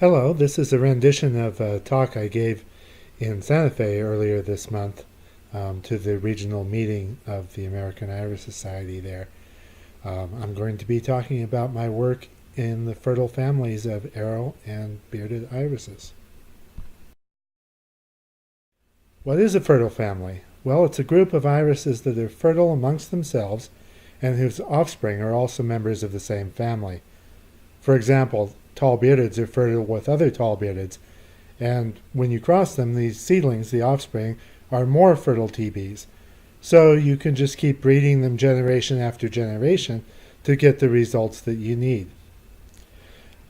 Hello, this is a rendition of a talk I gave in Santa Fe earlier this month to the regional meeting of the American Iris Society there. I'm going to be talking about my work in the fertile families of aril and bearded irises. What is a fertile family? Well, it's a group of irises that are fertile amongst themselves and whose offspring are also members of the same family. For example, tall beardeds are fertile with other tall beardeds, and when you cross them, these seedlings, the offspring, are more fertile TBs. So you can just keep breeding them generation after generation to get the results that you need.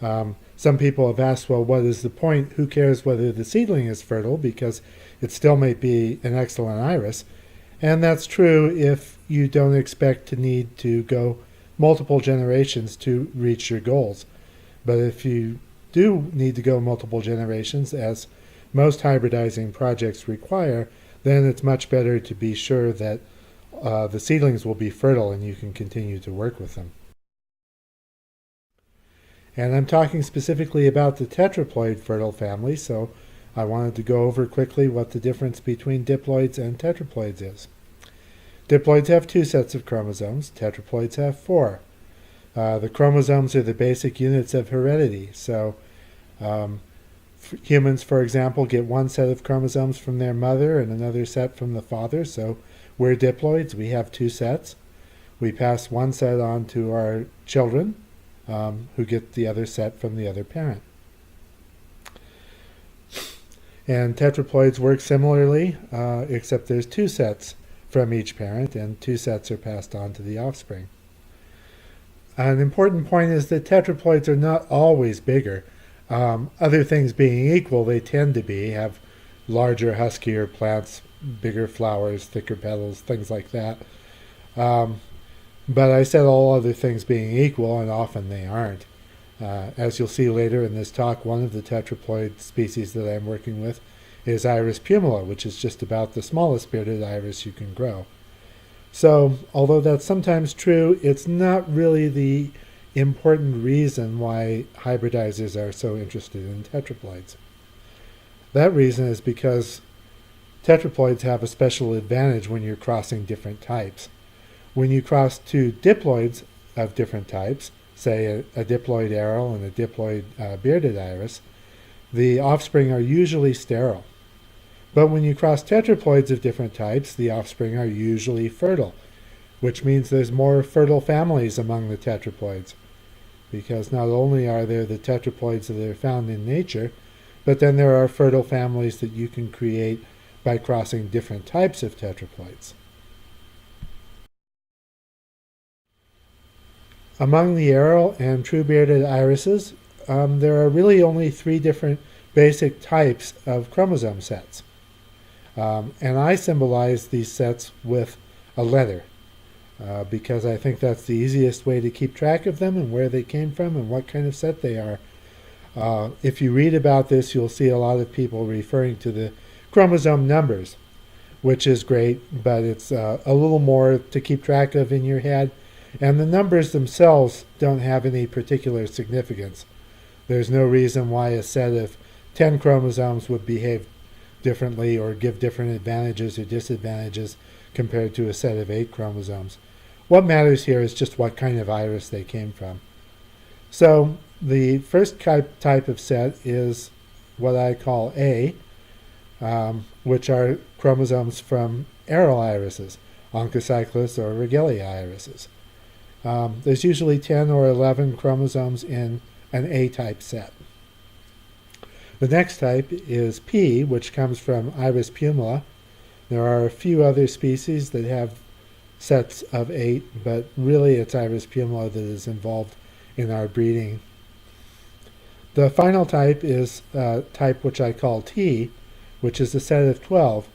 Some people have asked, well, what is the point? Who cares whether the seedling is fertile, because it still may be an excellent iris. And that's true if you don't expect to need to go multiple generations to reach your goals. But if you do need to go multiple generations, as most hybridizing projects require, then it's much better to be sure that the seedlings will be fertile and you can continue to work with them. And I'm talking specifically about the tetraploid fertile family, so I wanted to go over quickly what the difference between diploids and tetraploids is. Diploids have 2 sets of chromosomes, tetraploids have 4. The chromosomes are the basic units of heredity, so humans, for example, get 1 set of chromosomes from their mother and another set from the father, so we're diploids, we have 2 sets. We pass 1 set on to our children, who get the other set from the other parent. And tetraploids work similarly, except there's 2 sets from each parent, and 2 sets are passed on to the offspring. An important point is that tetraploids are not always bigger. Other things being equal, they tend to have larger, huskier plants, bigger flowers, thicker petals, things like that. But I said all other things being equal, and often they aren't. As you'll see later in this talk, one of the tetraploid species that I'm working with is Iris pumila, which is just about the smallest bearded iris you can grow. So, although that's sometimes true, it's not really the important reason why hybridizers are so interested in tetraploids. That reason is because tetraploids have a special advantage when you're crossing different types. When you cross 2 diploids of different types, say a diploid aril and a diploid bearded iris, the offspring are usually sterile. But when you cross tetraploids of different types, the offspring are usually fertile, which means there's more fertile families among the tetraploids, because not only are there the tetraploids that are found in nature, but then there are fertile families that you can create by crossing different types of tetraploids. Among the aril and true bearded irises, there are really only 3 different basic types of chromosome sets. And I symbolize these sets with a letter because I think that's the easiest way to keep track of them and where they came from and what kind of set they are. If you read about this, you'll see a lot of people referring to the chromosome numbers, which is great, but it's a little more to keep track of in your head. And the numbers themselves don't have any particular significance. There's no reason why a set of 10 chromosomes would behave differently or give different advantages or disadvantages compared to a set of 8 chromosomes. What matters here is just what kind of iris they came from. So the first type of set is what I call A, which are chromosomes from aril irises, Onchocyclus or Regelia irises. There's usually 10 or 11 chromosomes in an A-type set. The next type is P, which comes from Iris pumila. There are a few other species that have sets of 8, but really it's Iris pumila that is involved in our breeding. The final type is a type which I call T, which is a set of 12,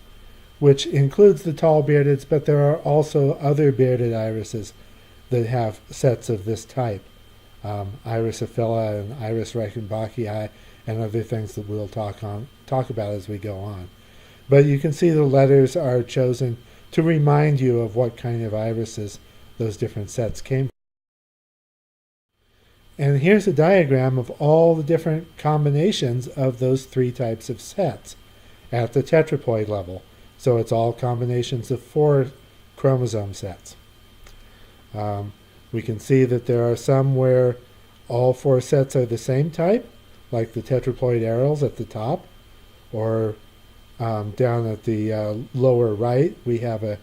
which includes the tall beardeds, but there are also other bearded irises that have sets of this type. Iris aphylla and Iris reichenbachii and other things that we'll talk about as we go on. But you can see the letters are chosen to remind you of what kind of irises those different sets came from. And here's a diagram of all the different combinations of those three types of sets at the tetraploid level. So it's all combinations of 4 chromosome sets. We can see that there are some where all 4 sets are the same type, like the tetraploid arils at the top, or down at the lower right we have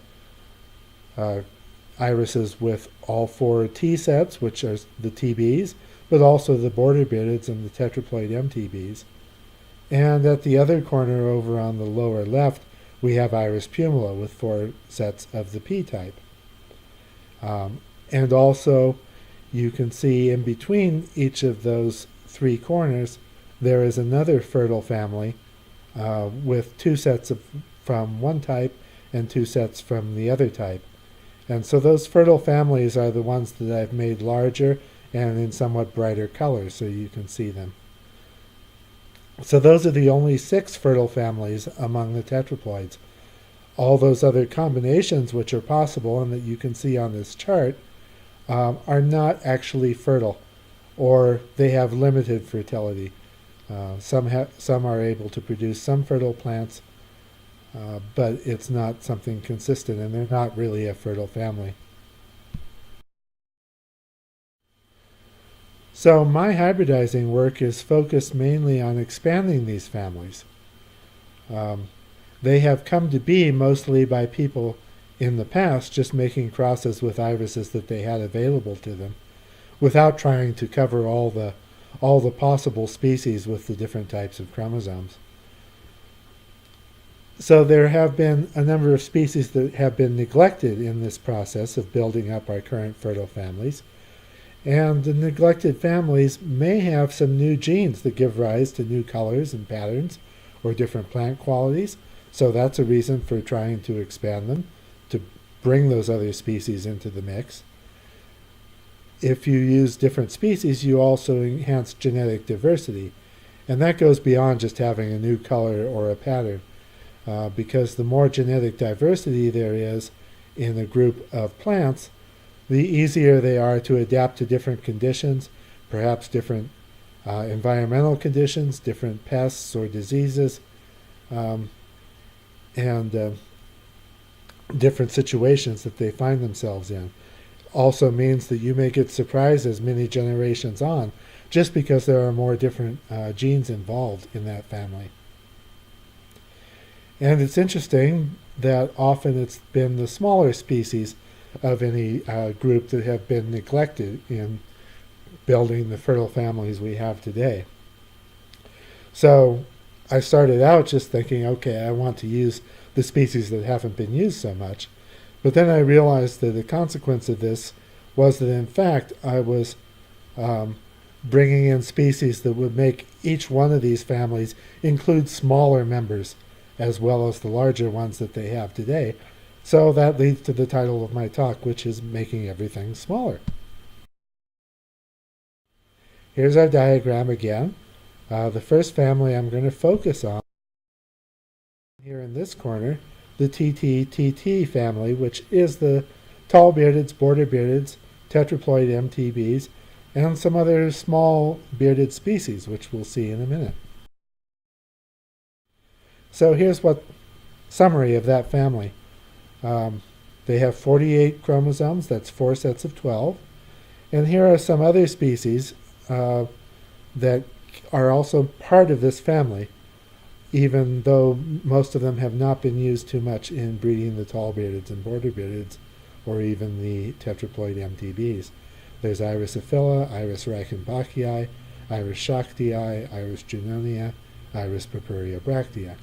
irises with all 4 T sets, which are the TBs, but also the border beardeds and the tetraploid MTBs. And at the other corner over on the lower left, we have iris pumila with 4 sets of the P type. And also, you can see in between each of those 3 corners, there is another fertile family with 2 sets from one type and 2 sets from the other type. And so those fertile families are the ones that I've made larger and in somewhat brighter colors so you can see them. So those are the only 6 fertile families among the tetraploids. All those other combinations which are possible and that you can see on this chart are not actually fertile, or they have limited fertility. Some are able to produce some fertile plants, but it's not something consistent, and they're not really a fertile family. So my hybridizing work is focused mainly on expanding these families. They have come to be mostly by people in the past just making crosses with irises that they had available to them, without trying to cover all the possible species with the different types of chromosomes. So there have been a number of species that have been neglected in this process of building up our current fertile families. And the neglected families may have some new genes that give rise to new colors and patterns or different plant qualities. So that's a reason for trying to expand them, to bring those other species into the mix. If you use different species, you also enhance genetic diversity. And that goes beyond just having a new color or a pattern, because the more genetic diversity there is in a group of plants, the easier they are to adapt to different conditions, perhaps different environmental conditions, different pests or diseases, and different situations that they find themselves in. Also means that you may get surprises many generations on, just because there are more different genes involved in that family. And it's interesting that often it's been the smaller species of any group that have been neglected in building the fertile families we have today. So I started out just thinking, okay, I want to use the species that haven't been used so much. But then I realized that the consequence of this was that, in fact, I was bringing in species that would make each one of these families include smaller members as well as the larger ones that they have today. So that leads to the title of my talk, which is Making Everything Smaller. Here's our diagram again. The first family I'm going to focus on here in this corner, the TT family, which is the tall beardeds, border beardeds, tetraploid MTBs, and some other small bearded species, which we'll see in a minute. So here's what summary of that family. They have 48 chromosomes, that's 4 sets of 12. And here are some other species that are also part of this family, even though most of them have not been used too much in breeding the tall beardeds and border beardeds, or even the tetraploid MTBs. There's Iris aphylla, Iris reichenbachii, Iris shaktii, Iris junonia, Iris purpurea bractea.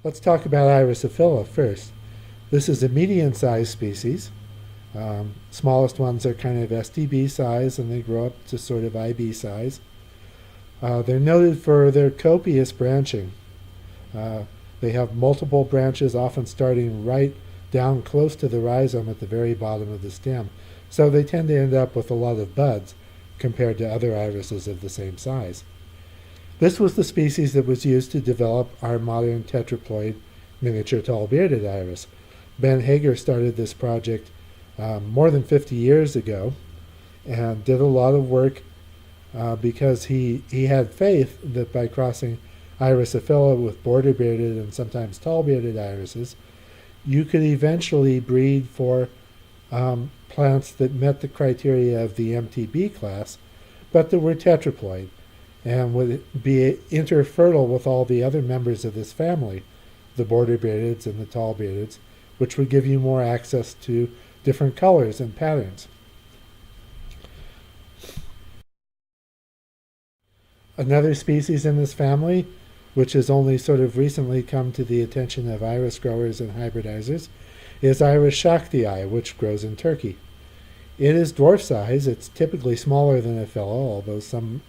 Let's talk about Iris aphylla first. This is a medium-sized species. Smallest ones are kind of STB size, and they grow up to sort of IB size. They're noted for their copious branching. They have multiple branches, often starting right down close to the rhizome at the very bottom of the stem. So they tend to end up with a lot of buds compared to other irises of the same size. This was the species that was used to develop our modern tetraploid miniature tall bearded iris. Ben Hager started this project more than 50 years ago, and did a lot of work because he had faith that by crossing Iris aphylla with border-bearded and sometimes tall-bearded irises, you could eventually breed for plants that met the criteria of the MTB class, but that were tetraploid and would be interfertile with all the other members of this family, the border-beardeds and the tall-beardeds, which would give you more access to different colors and patterns. Another species in this family, which has only sort of recently come to the attention of iris growers and hybridizers, is Iris shaktii, which grows in Turkey. It is dwarf size. It's typically smaller than aphylla, although some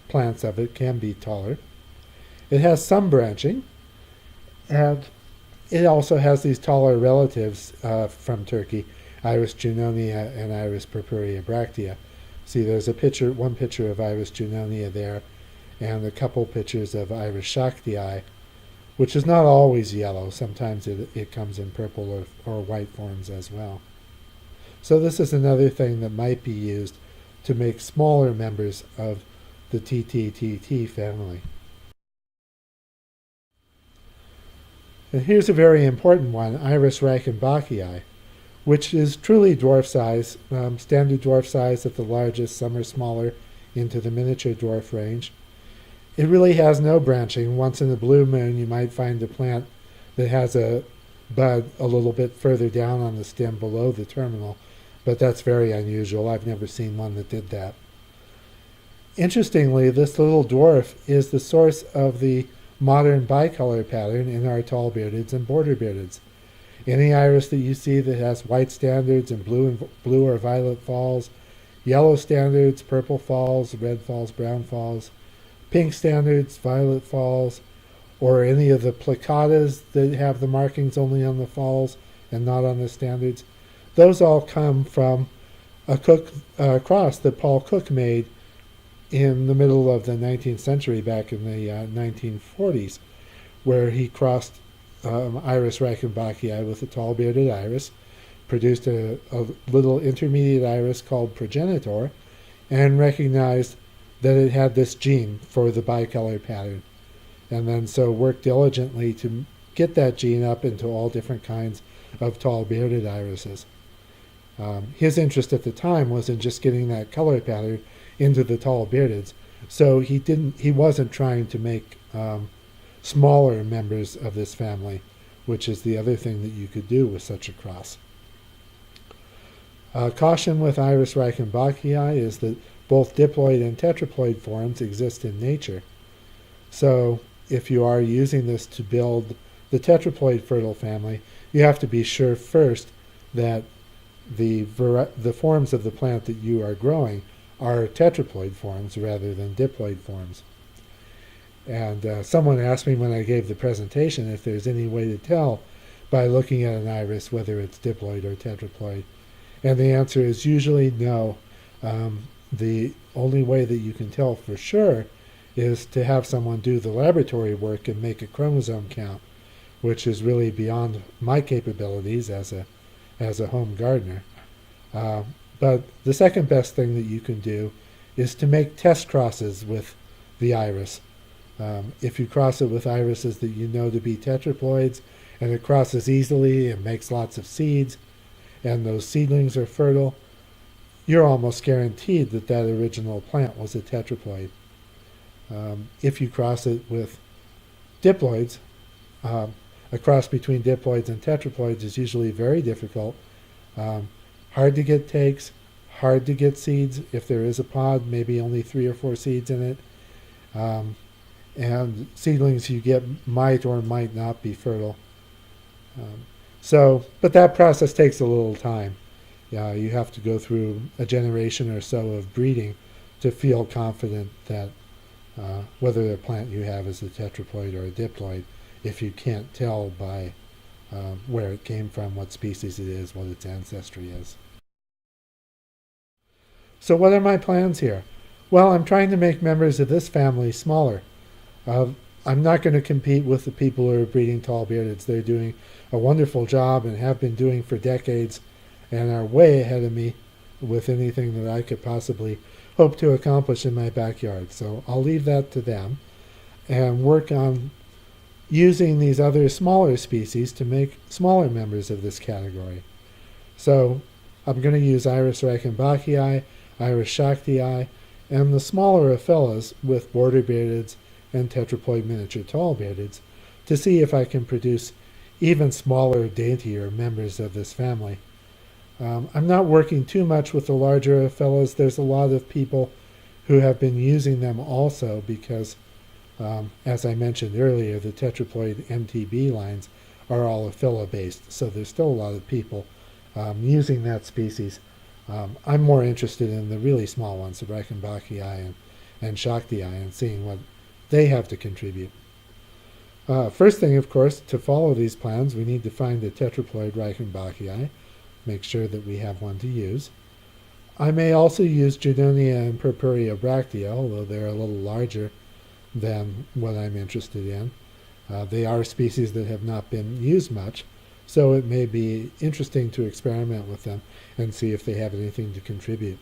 plants of it can be taller. It has some branching, and it also has these taller relatives from Turkey, Iris junonia and Iris purpurea bractea. See, there's one picture of Iris junonia there, and a couple pictures of Iris shaktii, which is not always yellow. Sometimes it comes in purple or white forms as well. So this is another thing that might be used to make smaller members of the TTTT family. And here's a very important one, Iris reichenbachii, which is truly dwarf size, standard dwarf size at the largest. Some are smaller into the miniature dwarf range. It really has no branching. Once in a blue moon, you might find a plant that has a bud a little bit further down on the stem below the terminal, but that's very unusual. I've never seen one that did that. Interestingly, this little dwarf is the source of the modern bicolor pattern in our tall-beardeds and border-beardeds. Any iris that you see that has white standards and blue or violet falls, yellow standards, purple falls, red falls, brown falls, pink standards, violet falls, or any of the plicatas that have the markings only on the falls and not on the standards, those all come from a cross that Paul Cook made in the middle of the 19th century, back in the 1940s, where he crossed Iris reichenbachii with a tall-bearded iris, produced a little intermediate iris called progenitor, and recognized that it had this gene for the bicolor pattern, and then so worked diligently to get that gene up into all different kinds of tall-bearded irises. His interest at the time was in just getting that color pattern into the tall-beardeds, so he wasn't trying to make smaller members of this family, which is the other thing that you could do with such a cross. Caution with Iris reichenbachii is that both diploid and tetraploid forms exist in nature. So if you are using this to build the tetraploid fertile family, you have to be sure first that the forms of the plant that you are growing are tetraploid forms rather than diploid forms. And someone asked me when I gave the presentation if there's any way to tell by looking at an iris whether it's diploid or tetraploid. And the answer is usually no. The only way that you can tell for sure is to have someone do the laboratory work and make a chromosome count, which is really beyond my capabilities as a home gardener. But the second best thing that you can do is to make test crosses with the iris. If you cross it with irises that you know to be tetraploids, and it crosses easily and makes lots of seeds, and those seedlings are fertile, you're almost guaranteed that that original plant was a tetraploid. If you cross it with diploids, a cross between diploids and tetraploids is usually very difficult. Hard to get takes, hard to get seeds. If there is a pod, maybe only 3 or 4 seeds in it. And seedlings you get might or might not be fertile. But that process takes a little time. You have to go through a generation or so of breeding to feel confident that whether the plant you have is a tetraploid or a diploid, if you can't tell by where it came from, what species it is, what its ancestry is. So what are my plans here? Well, I'm trying to make members of this family smaller. I'm not going to compete with the people who are breeding tall beardeds. They're doing a wonderful job and have been doing for decades. and are way ahead of me with anything that I could possibly hope to accomplish in my backyard. So I'll leave that to them and work on using these other smaller species to make smaller members of this category. So I'm going to use Iris reichenbachii, Iris schachtii, and the smaller aphilas with border beardeds and tetraploid miniature tall beardeds to see if I can produce even smaller, daintier members of this family. I'm not working too much with the larger aphilas. There's a lot of people who have been using them also because, as I mentioned earlier, the tetraploid MTB lines are all aphila based, so there's still a lot of people using that species. I'm more interested in the really small ones, the reichenbachii and schachtii, and seeing what they have to contribute. First thing, of course, to follow these plans, we need to find a tetraploid reichenbachii, make sure that we have one to use. I may also use Junonia and Purpurea bractea, although they're a little larger than what I'm interested in. They are species that have not been used much, so it may be interesting to experiment with them and see if they have anything to contribute.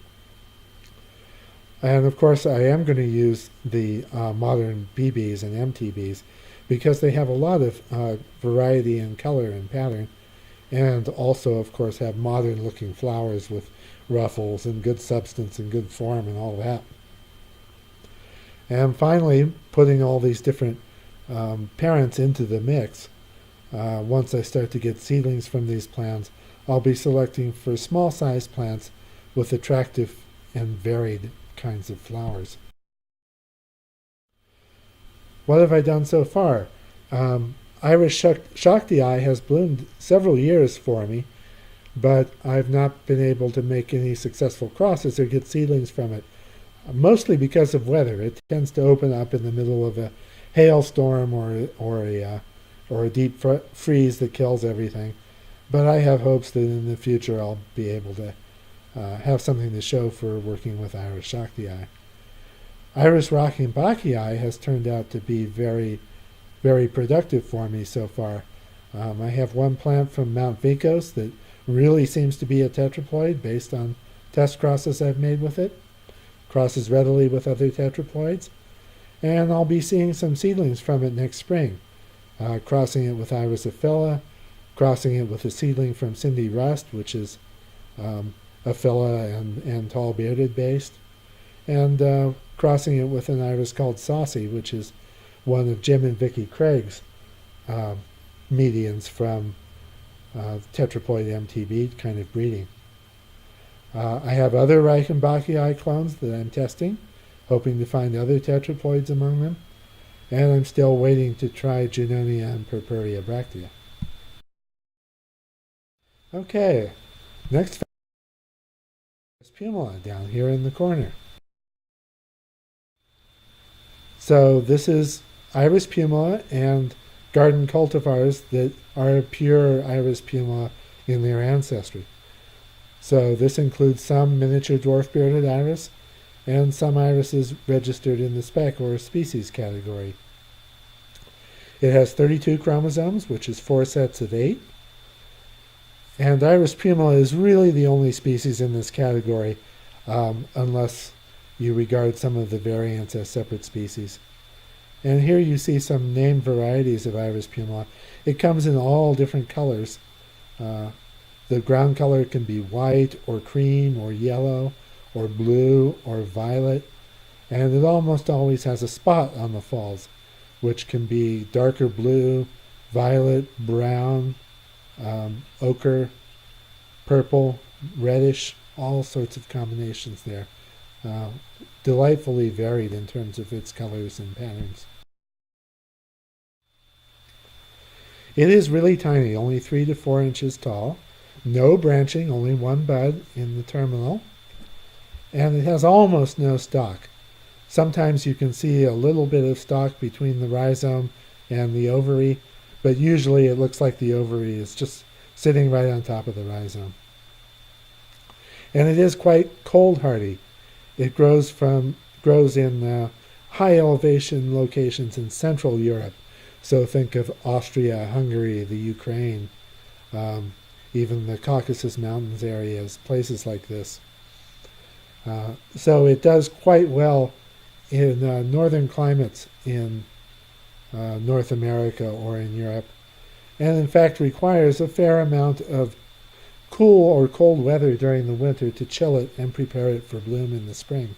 And of course, I am going to use the modern BBs and MTBs because they have a lot of variety in color and pattern, and also, of course, have modern-looking flowers with ruffles and good substance and good form and all that. And finally, putting all these different parents into the mix, once I start to get seedlings from these plants, I'll be selecting for small-sized plants with attractive and varied kinds of flowers. What have I done so far? Iris schachtii has bloomed several years for me, but I've not been able to make any successful crosses or get seedlings from it, mostly because of weather. It tends to open up in the middle of a hailstorm or a deep freeze that kills everything. But I have hopes that in the future I'll be able to have something to show for working with Iris schachtii. Iris reichenbachii has turned out to be very, very productive for me so far. I have one plant from Mount Vincos that really seems to be a tetraploid based on test crosses I've made with it. Crosses readily with other tetraploids. And I'll be seeing some seedlings from it next spring. Crossing it with Iris aphila, crossing it with a seedling from Cindy Rust, which is aphila and tall bearded based, and crossing it with an iris called Saucy, which is one of Jim and Vicki Craig's medians from tetraploid MTB kind of breeding. I have other reichenbachii clones that I'm testing, hoping to find other tetraploids among them, and I'm still waiting to try Junonia and Purpurea bractea. Okay, next is Pumila down here in the corner. So this is Iris pumila and garden cultivars that are pure Iris pumila in their ancestry. So this includes some miniature dwarf bearded iris and some irises registered in the spec or species category. It has 32 chromosomes, which is 4 sets of 8. And Iris pumila is really the only species in this category, unless you regard some of the variants as separate species. And here you see some named varieties of Iris pumila. It comes in all different colors. The ground color can be white or cream or yellow or blue or violet, and it almost always has a spot on the falls, which can be darker blue, violet, brown, ochre, purple, reddish, all sorts of combinations there. Delightfully varied in terms of its colors and patterns. It is really tiny, only 3 to 4 inches tall. No branching, only one bud in the terminal. And it has almost no stalk. Sometimes you can see a little bit of stalk between the rhizome and the ovary, but usually it looks like the ovary is just sitting right on top of the rhizome. And it is quite cold hardy. It grows in high elevation locations in Central Europe. So think of Austria, Hungary, the Ukraine. even the Caucasus Mountains areas, places like this. So it does quite well in northern climates in North America or in Europe, and in fact requires a fair amount of cool or cold weather during the winter to chill it and prepare it for bloom in the spring.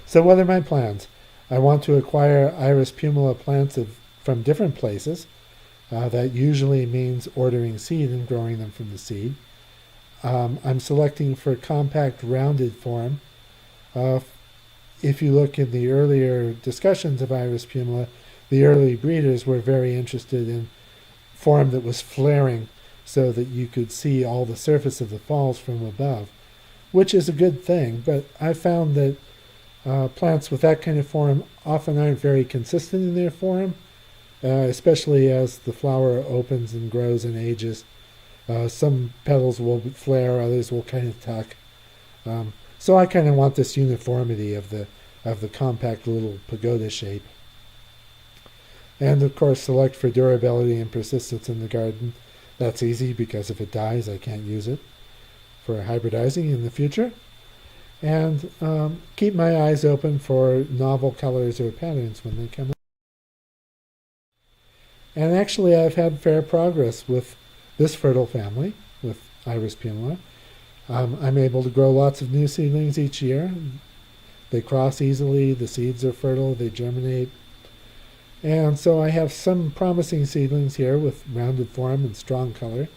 So what are my plans? I want to acquire Iris pumila plants from different places. That usually means ordering seed and growing them from the seed. I'm selecting for compact rounded form. If you look in the earlier discussions of Iris pumila, the early breeders were very interested in form that was flaring so that you could see all the surface of the falls from above, which is a good thing, but I found that plants with that kind of form often aren't very consistent in their form, especially as the flower opens and grows and ages. Some petals will flare, others will kind of tuck. So I kind of want this uniformity of the compact little pagoda shape. And of course select for durability and persistence in the garden. That's easy because if it dies I can't use it for hybridizing in the future. And keep my eyes open for novel colors or patterns when they come up. And actually I've had fair progress with this fertile family, with Iris pumila. I'm able to grow lots of new seedlings each year. They cross easily, the seeds are fertile, they germinate. And so I have some promising seedlings here with rounded form and strong color.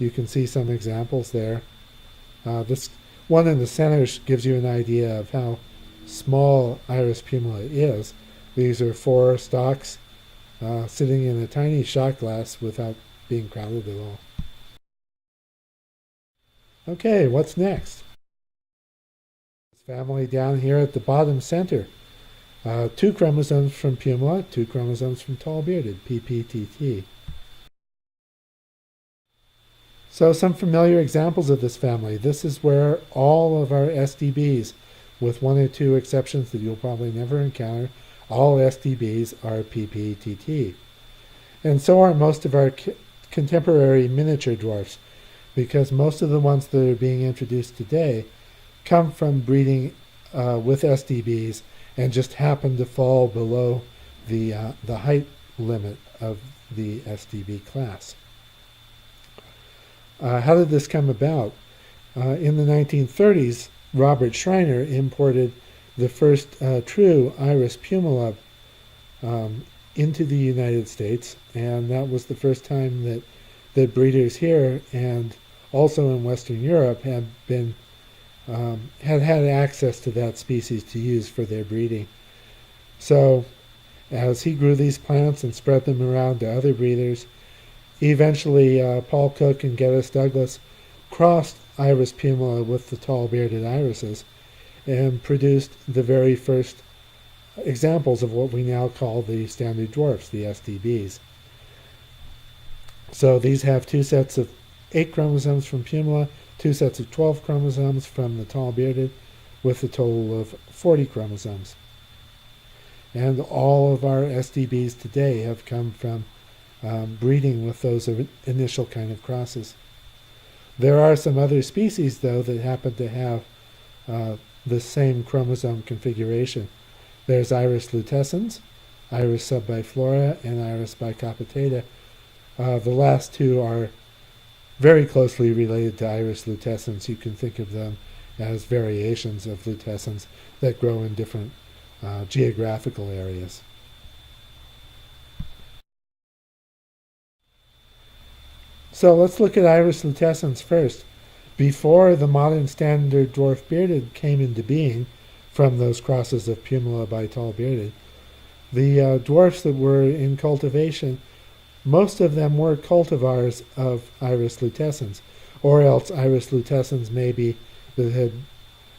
You can see some examples there. This one in the center gives you an idea of how small Iris pumila is. These are 4 stalks sitting in a tiny shot glass without being crowded at all. Okay, what's next? This family down here at the bottom center. 2 chromosomes from pumila, 2 chromosomes from tall-bearded, PPTT. So some familiar examples of this family. This is where all of our SDBs, with 1 or 2 exceptions that you'll probably never encounter, all SDBs are PPTT. And so are most of our contemporary miniature dwarfs, because most of the ones that are being introduced today come from breeding with SDBs and just happen to fall below the height limit of the SDB class. How did this come about? In the 1930s, Robert Schreiner imported the first true Iris pumila into the United States, and that was the first time that breeders here and also in Western Europe had had access to that species to use for their breeding. So as he grew these plants and spread them around to other breeders, eventually Paul Cook and Geddes Douglas crossed Iris pumila with the tall-bearded irises and produced the very first examples of what we now call the standard dwarfs, the SDBs. So these have 2 sets of 8 chromosomes from pumila, 2 sets of 12 chromosomes from the tall-bearded, with a total of 40 chromosomes. And all of our SDBs today have come from breeding with those initial kind of crosses. There are some other species, though, that happen to have the same chromosome configuration. There's Iris lutescens, Iris subbiflora, and Iris bicapitata. The last 2 are very closely related to Iris lutescens. You can think of them as variations of lutescens that grow in different geographical areas. So let's look at Iris lutescens first. Before the modern standard dwarf bearded came into being from those crosses of pumila by tall-bearded, the dwarfs that were in cultivation, most of them were cultivars of Iris lutescens, or else Iris lutescens maybe that had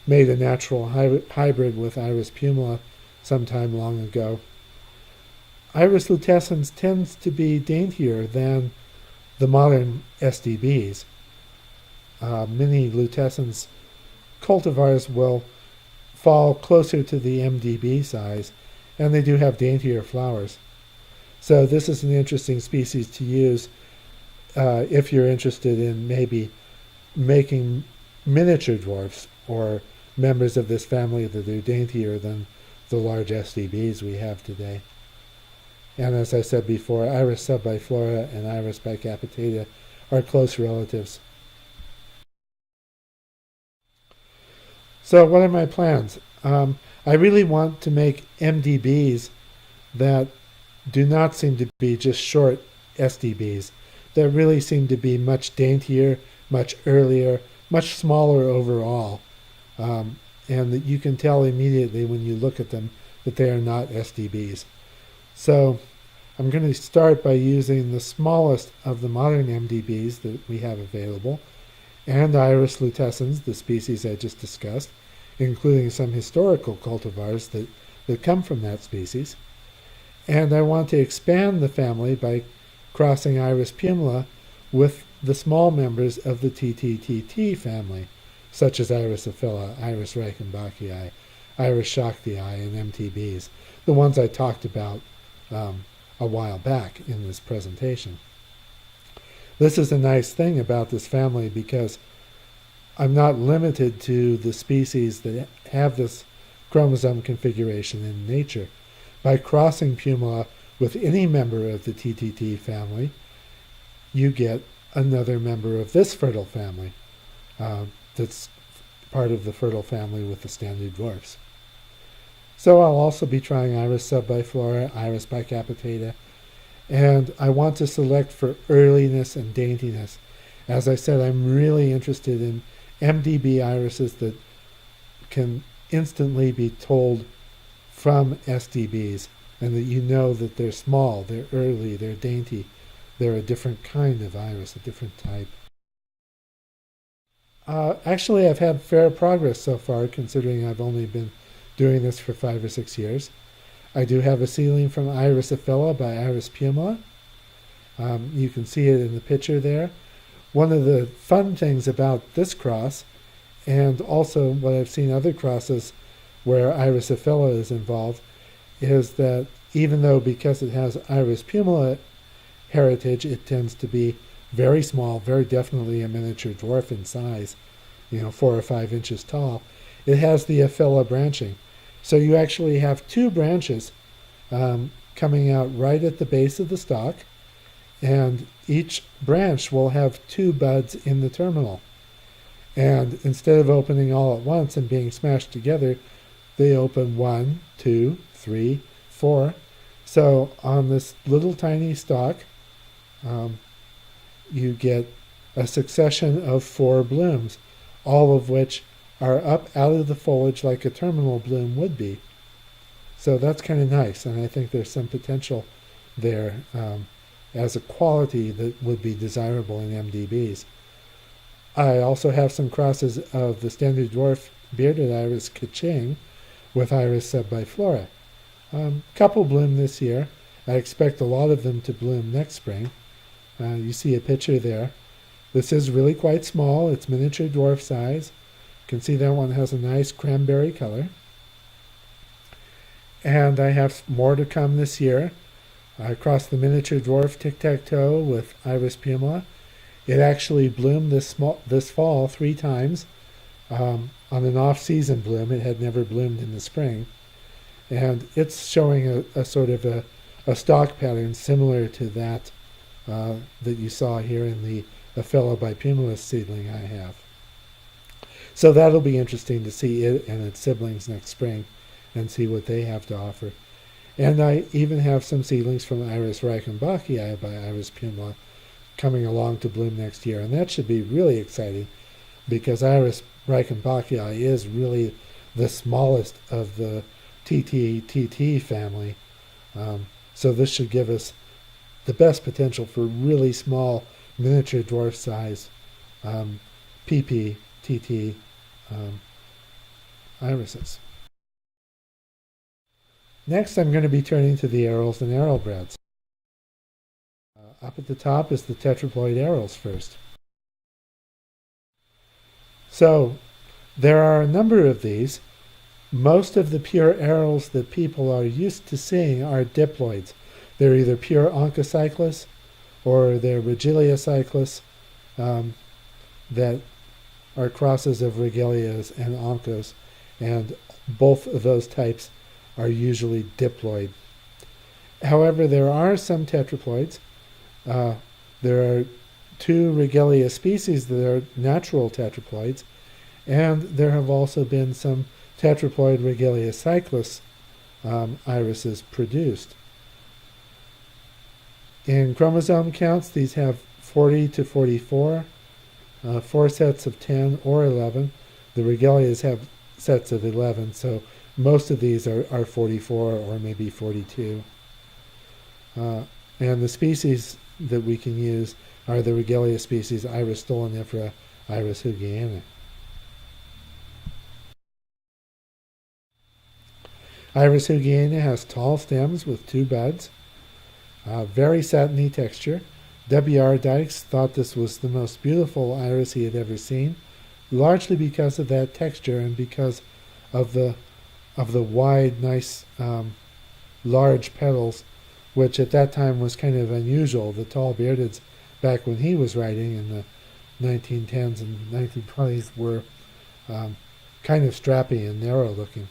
made a natural hybrid with Iris pumila sometime long ago. Iris lutescens tends to be daintier than the modern SDBs. Many lutescens cultivars will fall closer to the MDB size, and they do have daintier flowers. So this is an interesting species to use if you're interested in maybe making miniature dwarfs or members of this family that are daintier than the large SDBs we have today. And as I said before, Iris subbiflora and Iris bicapitata are close relatives. So what are my plans? I really want to make MDBs that do not seem to be just short SDBs, that really seem to be much daintier, much earlier, much smaller overall, and that you can tell immediately when you look at them that they are not SDBs. So I'm going to start by using the smallest of the modern MDBs that we have available, and Iris lutescens, the species I just discussed, including some historical cultivars that come from that species. And I want to expand the family by crossing Iris pumila with the small members of the TTTT family, such as Iris aphylla, Iris reichenbachii, Iris schachtii, and MTBs, the ones I talked about a while back in this presentation. This is a nice thing about this family because I'm not limited to the species that have this chromosome configuration in nature. By crossing pumila with any member of the TTT family, you get another member of this fertile family that's part of the fertile family with the standard dwarfs. So I'll also be trying Iris subbiflora, Iris bicapitata, and I want to select for earliness and daintiness. As I said, I'm really interested in MDB irises that can instantly be told from SDBs, and that you know that they're small, they're early, they're dainty, they're a different kind of iris, a different type. Actually, I've had fair progress so far, considering I've only been doing this for 5 or 6 years. I do have a seedling from Iris aphylla by Iris pumila. You can see it in the picture there. One of the fun things about this cross, and also what I've seen other crosses where Iris aphylla is involved, is that even though because it has Iris pumila heritage, it tends to be very small, very definitely a miniature dwarf in size, 4 or 5 inches tall, it has the aphylla branching. So you actually have 2 branches coming out right at the base of the stalk, and each branch will have 2 buds in the terminal. And instead of opening all at once and being smashed together, they open 1, 2, 3, 4. So on this little tiny stalk, you get a succession of 4 blooms, all of which are up out of the foliage like a terminal bloom would be. So that's kind of nice, and I think there's some potential there as a quality that would be desirable in MDBs. I also have some crosses of the standard dwarf bearded iris Kaching with Iris subbiflora. Couple bloom this year. I expect a lot of them to bloom next spring. You see a picture there. This is really quite small. It's miniature dwarf size. You can see that one has a nice cranberry color. And I have more to come this year. I crossed the miniature dwarf tic-tac-toe with Iris pumila. It actually bloomed this fall 3 times on an off-season bloom. It had never bloomed in the spring. And it's showing a sort of a stalk pattern similar to that that you saw here in the aphylla bipumilus seedling I have. So that'll be interesting to see it and its siblings next spring and see what they have to offer. And I even have some seedlings from Iris reichenbachii by Iris pumila coming along to bloom next year. And that should be really exciting because Iris reichenbachii is really the smallest of the TTTT family. So this should give us the best potential for really small miniature dwarf size PPTT irises. Next, I'm going to be turning to the arils and arilbreds. Up at the top is the tetraploid arils first. So there are a number of these. Most of the pure arils that people are used to seeing are diploids. They're either pure oncocyclists or they're regiliocyclists that are crosses of regilias and oncos, and both of those types are usually diploid. However, there are some tetraploids. There are 2 regalia species that are natural tetraploids, and there have also been some tetraploid regiliocyclus irises produced. In chromosome counts, these have 40 to 44, 4 sets of 10 or 11. The regalias have sets of 11, so most of these are 44 or maybe 42. And the species that we can use are the regalia species Iris stolonifera, Iris hugiana. Iris hugiana has tall stems with 2 buds, very satiny texture. W.R. Dykes thought this was the most beautiful iris he had ever seen, largely because of that texture and because of the wide, nice, large petals, which at that time was kind of unusual. The tall beardeds, back when he was writing in the 1910s and 1920s, were kind of strappy and narrow looking.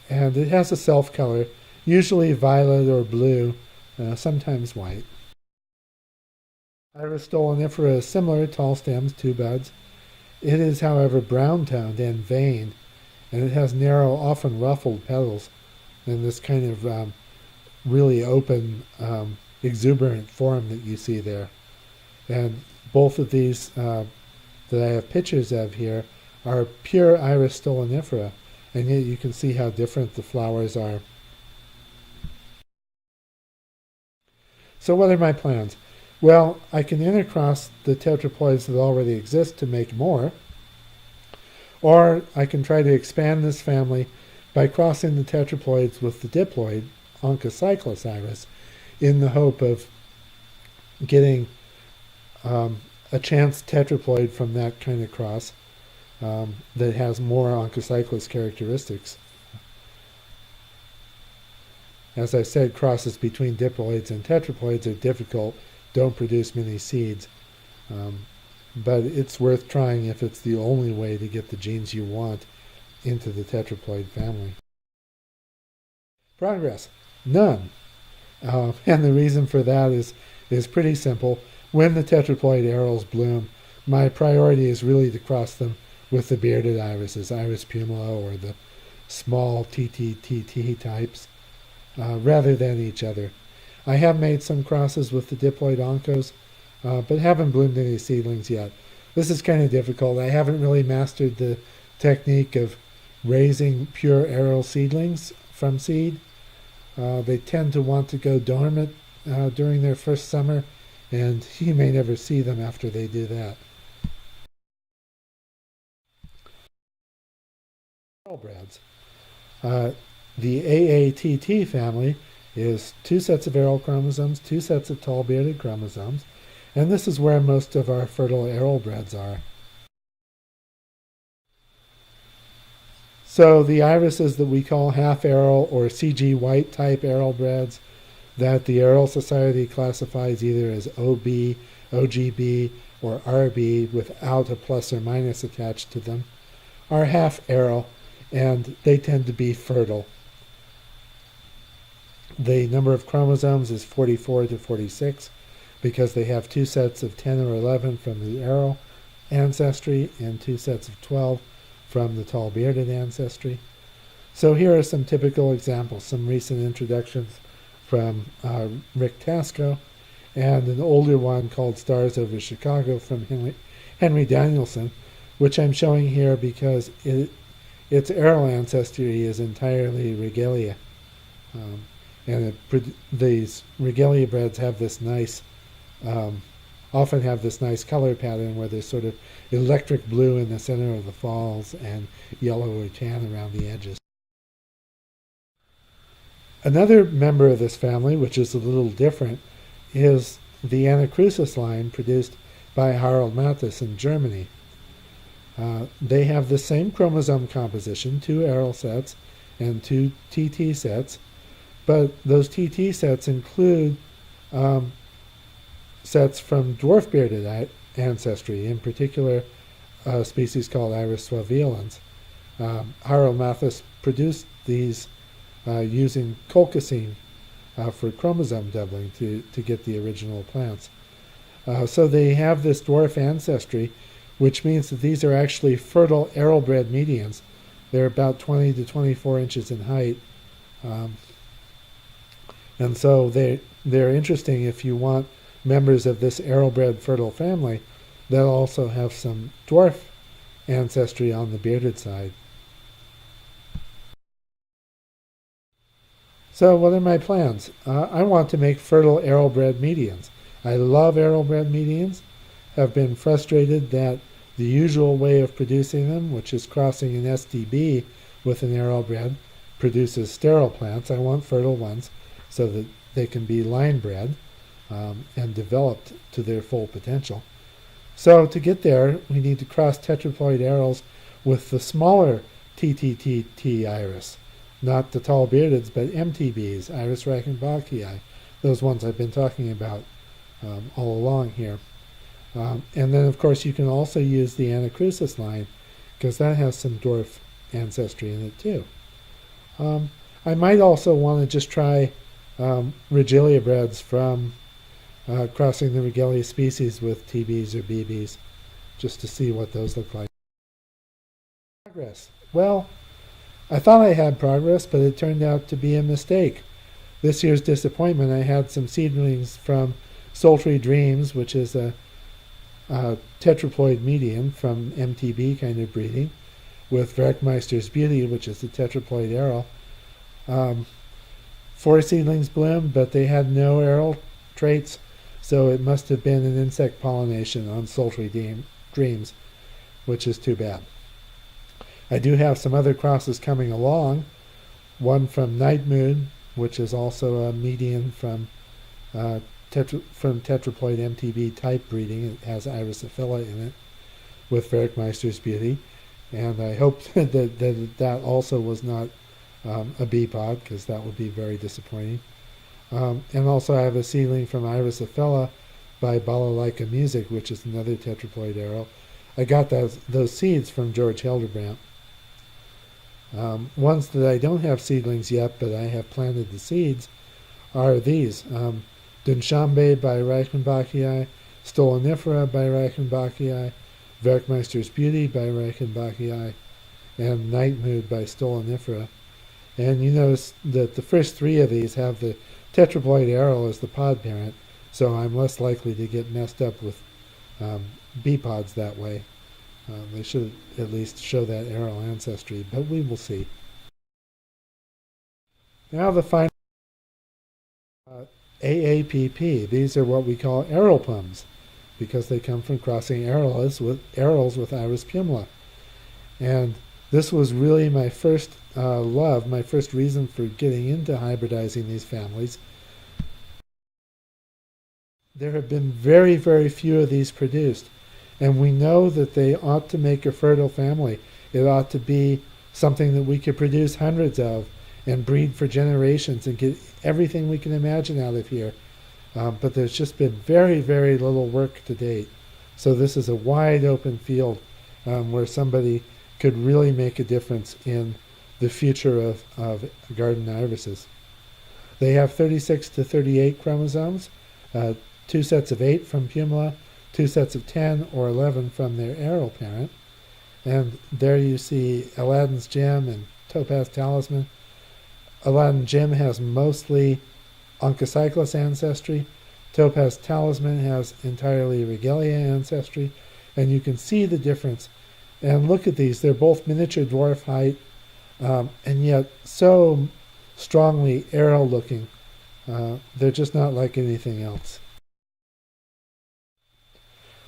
And it has a self color, usually violet or blue, sometimes white. Iris stolonifera is similar, tall stems, 2 buds. It is, however, brown-toned and veined, and it has narrow, often ruffled petals, and this kind of really open, exuberant form that you see there. And both of these that I have pictures of here are pure Iris stolonifera, and yet you can see how different the flowers are. So what are my plans? Well, I can intercross the tetraploids that already exist to make more, or I can try to expand this family by crossing the tetraploids with the diploid, Oncocyclus iris, in the hope of getting a chance tetraploid from that kind of cross that has more Oncocyclus characteristics. As I said, crosses between diploids and tetraploids are difficult, don't produce many seeds, but it's worth trying if it's the only way to get the genes you want into the tetraploid family. Progress, none. And the reason for that is pretty simple. When the tetraploid arils bloom, my priority is really to cross them with the bearded irises, Iris pumila or the small TTTT types, rather than each other. I have made some crosses with the diploid oncos, but haven't bloomed any seedlings yet. This is kind of difficult. I haven't really mastered the technique of raising pure aril seedlings from seed. They tend to want to go dormant during their first summer, and you may never see them after they do that. Arilbreds. The AATT family is 2 sets of aril chromosomes, 2 sets of tall bearded chromosomes, and this is where most of our fertile arilbreds are. So the irises that we call half aril or CG white type arilbreds that the Aril Society classifies either as OB, OGB, or RB without a plus or minus attached to them are half aril, and they tend to be fertile. The number of chromosomes is 44 to 46 because they have 2 sets of 10 or 11 from the aril ancestry and 2 sets of 12 from the tall bearded ancestry. So here are some typical examples, some recent introductions from Rick Tasco, and an older one called Stars Over Chicago from Henry Danielson, which I'm showing here because its aril ancestry is entirely regalia. And these regalia breds have this nice, often have this nice color pattern where there's sort of electric blue in the center of the falls and yellow or tan around the edges. Another member of this family, which is a little different, is the Anacrusis line produced by Harald Mattes in Germany. They have the same chromosome composition, 2 aril sets and 2 TT sets, But those TT sets include sets from dwarf bearded ancestry, in particular a species called Iris suaveolens. Aril Mathis produced these using colchicine for chromosome doubling to get the original plants. So they have this dwarf ancestry, which means that these are actually fertile arilbred medians. They're about 20 to 24 inches in height. And so they're interesting if you want members of this arilbred fertile family that also have some dwarf ancestry on the bearded side. So what are my plans? I want to make fertile arilbred medians. I love arilbred medians. Have been frustrated that the usual way of producing them, which is crossing an STB with an arilbred, produces sterile plants. I want fertile ones so that they can be line bred and developed to their full potential. So to get there, we need to cross tetraploid arils with the smaller TTTT iris, not the tall beardeds, but MTBs, Iris reichenbachii, those ones I've been talking about all along here. And then, of course, you can also use the anacrusis line because that has some dwarf ancestry in it too. I might also want to just try regalia breds from crossing the regalia species with TBs or BBs just to see what those look like. Progress. Well, I thought I had progress, but it turned out to be a mistake. This year's disappointment, I had some seedlings from Sultry Dreams, which is a tetraploid median from MTB kind of breeding, with Werkmeister's Beauty, which is the tetraploid aril. 4 seedlings bloomed, but they had no aril traits, so it must have been an insect pollination on Sultry Dreams, which is too bad. I do have some other crosses coming along, one from Nightmoon, which is also a median from tetraploid MTB type breeding. It has Iris in it with Werkmeister's Beauty, and I hope that also was not a bee pod, because that would be very disappointing. And also I have a seedling from Iris by Balalaika Music, which is another tetraploid aril. I got those seeds from George Hildebrandt. Ones that I don't have seedlings yet, but I have planted the seeds, are these. Dunshambe by Reichenbachii, Stolonifera by Reichenbachii, Werkmeister's Beauty by Reichenbachii, and Nightmood by Stolonifera. And you notice that the first 3 of these have the tetraploid aril as the pod parent, so I'm less likely to get messed up with bee pods that way. They should at least show that aril ancestry, but we will see. Now the final AAPP. These are what we call aril plums, because they come from crossing arils with Iris pumila. And this was really my first love, my first reason for getting into hybridizing these families. There have been very, very few of these produced, and we know that they ought to make a fertile family. It ought to be something that we could produce hundreds of and breed for generations and get everything we can imagine out of here. But there's just been very, very little work to date. So this is a wide open field where somebody could really make a difference in the future of garden irises. They have 36 to 38 chromosomes, 2 sets of 8 from pumila, 2 sets of 10 or 11 from their aril parent. And there you see Aladdin's Gem and Topaz Talisman. Aladdin Gem has mostly Onchocyclus ancestry. Topaz Talisman has entirely Regalia ancestry. And you can see the difference. And look at these. They're both miniature dwarf height, and yet so strongly aril looking. They're just not like anything else.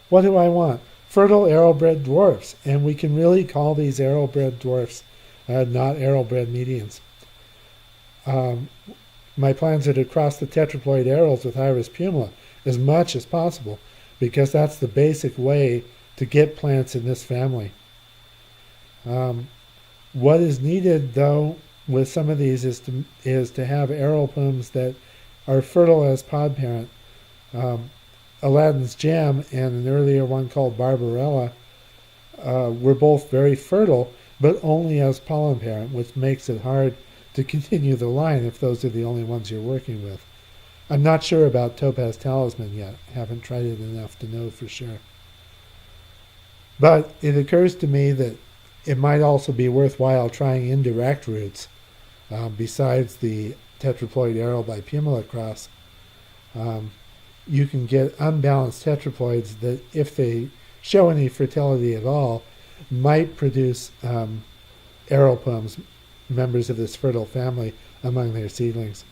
What do I want? Fertile arilbred dwarfs. And we can really call these arilbred dwarfs, not arilbred medians. My plans are to cross the tetraploid arils with Iris pumila as much as possible, because that's the basic way to get plants in this family. What is needed, though, with some of these is to have aril plumes that are fertile as pod parent. Aladdin's Gem and an earlier one called Barbarella were both very fertile, but only as pollen parent, which makes it hard to continue the line if those are the only ones you're working with. I'm not sure about Topaz Talisman yet. Haven't tried it enough to know for sure. But it occurs to me that it might also be worthwhile trying indirect routes besides the tetraploid aril by Pumila cross. You can get unbalanced tetraploids that, if they show any fertility at all, might produce aril plumes, members of this fertile family, among their seedlings.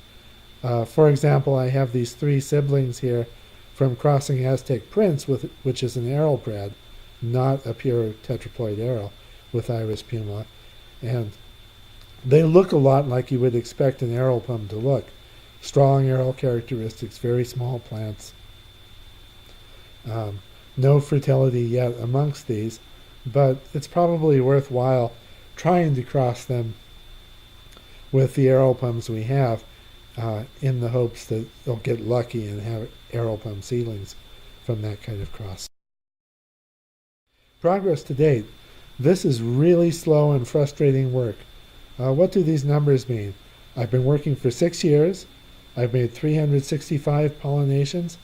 For example, I have these 3 siblings here from crossing Aztec Prince, which is an arilbred, not a pure tetraploid aril, with Iris pumila. And they look a lot like you would expect an aril plum to look. Strong aril characteristics, very small plants. No fertility yet amongst these, but it's probably worthwhile trying to cross them with the aril plums we have, in the hopes that they'll get lucky and have aril plum seedlings from that kind of cross. Progress to date. This is really slow and frustrating work. What do these numbers mean? I've been working for 6 years. I've made 365 pollinations,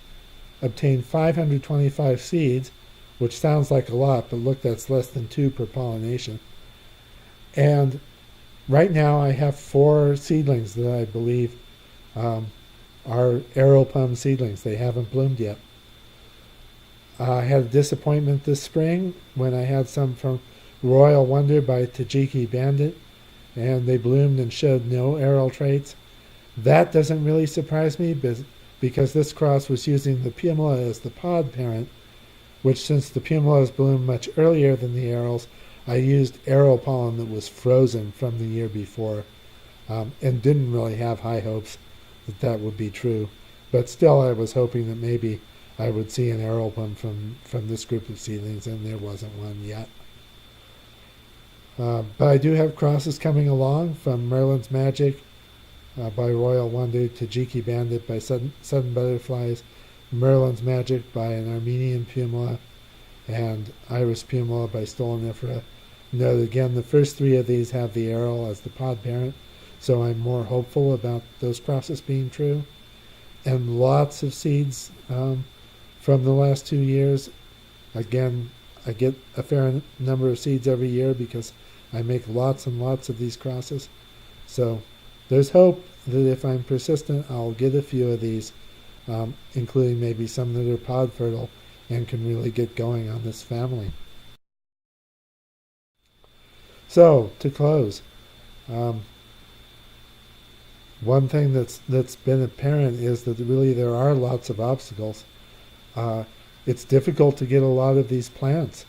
obtained 525 seeds, which sounds like a lot, but look, that's less than 2 per pollination. And right now I have 4 seedlings that I believe are aril plum seedlings. They haven't bloomed yet. I had a disappointment this spring when I had some from Royal Wonder by Tajiki Bandit, and they bloomed and showed no aril traits. That doesn't really surprise me because this cross was using the pumila as the pod parent, which, since the pumilas bloomed much earlier than the arils, I used aril pollen that was frozen from the year before, and didn't really have high hopes that that would be true. But still, I was hoping that maybe I would see an aril plum from this group of seedlings, and there wasn't one yet. But I do have crosses coming along from Merlin's Magic by Royal Wonder, Tajiki Bandit by Sudden Butterflies, Merlin's Magic by an Armenian pumila, and Iris pumila by Stolonifera. Note again, the first 3 of these have the aril as the pod parent, so I'm more hopeful about those crosses being true. And lots of seeds from the last 2 years. Again, I get a fair number of seeds every year because I make lots and lots of these crosses. So there's hope that if I'm persistent, I'll get a few of these, including maybe some that are pod fertile and can really get going on this family. So, to close, one thing that's been apparent is that really there are lots of obstacles. It's difficult to get a lot of these plants.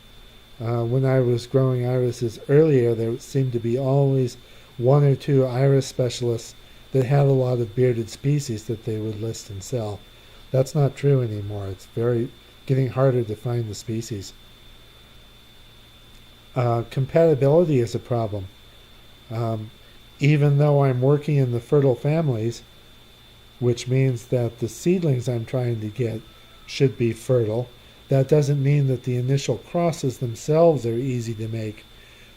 When I was growing irises earlier, there seemed to be always 1 or 2 iris specialists that had a lot of bearded species that they would list and sell. That's not true anymore. It's getting harder to find the species. Compatibility is a problem. Even though I'm working in the fertile families, which means that the seedlings I'm trying to get should be fertile, that doesn't mean that the initial crosses themselves are easy to make.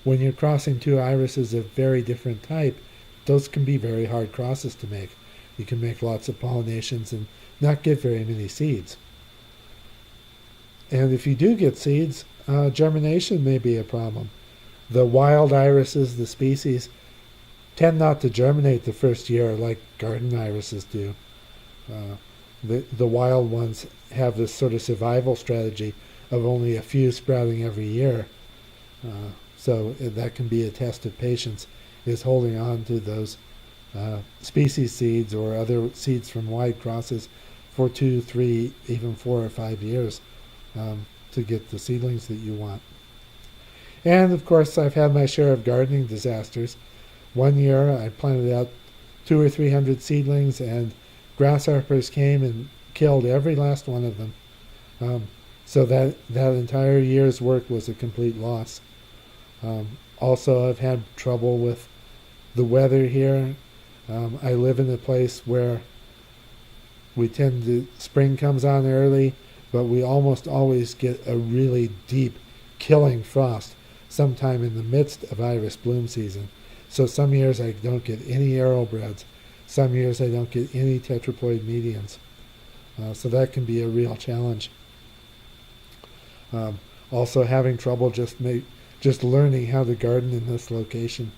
When you're crossing 2 irises of very different type, those can be very hard crosses to make. You can make lots of pollinations and not get very many seeds. And if you do get seeds, germination may be a problem. The wild irises, the species, tend not to germinate the first year like garden irises do. The wild ones have this sort of survival strategy of only a few sprouting every year. So that can be a test of patience, is holding on to those species seeds or other seeds from wide crosses for 2, 3, even 4 or 5 years to get the seedlings that you want. And of course, I've had my share of gardening disasters. One year I planted out 200 or 300 seedlings, and grasshoppers came and killed every last one of them. So that entire year's work was a complete loss. Also, I've had trouble with the weather here. I live in a place where spring comes on early, but we almost always get a really deep, killing frost sometime in the midst of iris bloom season. So some years I don't get any arilbreds. Some years I don't get any tetraploid medians. So that can be a real challenge. Also having trouble just learning how to garden in this location,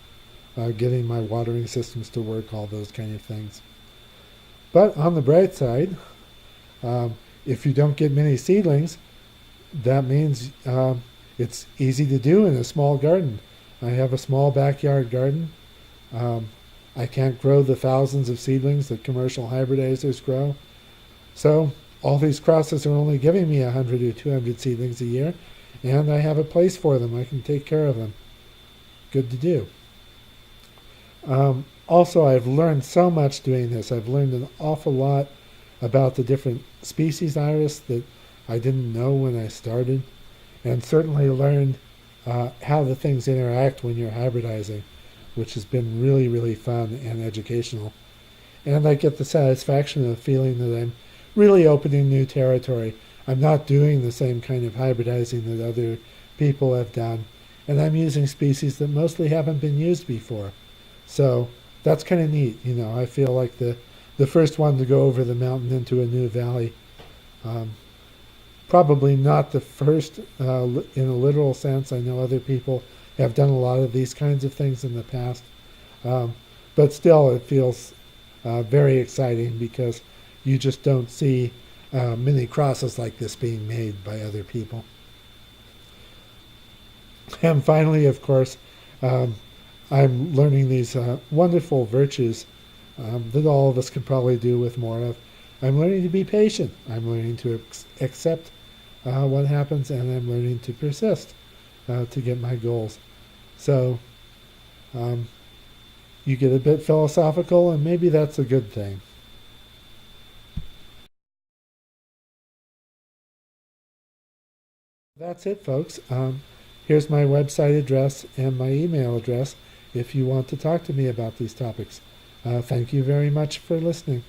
getting my watering systems to work, all those kind of things. But on the bright side, if you don't get many seedlings, that means it's easy to do in a small garden. I have a small backyard garden. I can't grow the thousands of seedlings that commercial hybridizers grow. So all these crosses are only giving me 100 or 200 seedlings a year, and I have a place for them. I can take care of them. Good to do. Also, I've learned so much doing this. I've learned an awful lot about the different species iris that I didn't know when I started, and certainly learned how the things interact when you're hybridizing, which has been really, really fun and educational. And I get the satisfaction of feeling that I'm really opening new territory. I'm not doing the same kind of hybridizing that other people have done, and I'm using species that mostly haven't been used before. So that's kind of neat. I feel like the first one to go over the mountain into a new valley. Probably not the first in a literal sense. I know other people have done a lot of these kinds of things in the past. But still, it feels very exciting because you just don't see many crosses like this being made by other people. And finally, of course, I'm learning these wonderful virtues that all of us could probably do with more of. I'm learning to be patient. I'm learning to accept what happens, and I'm learning to persist to get my goals. So you get a bit philosophical, and maybe that's a good thing. That's it, folks. Here's my website address and my email address if you want to talk to me about these topics. Thank you very much for listening.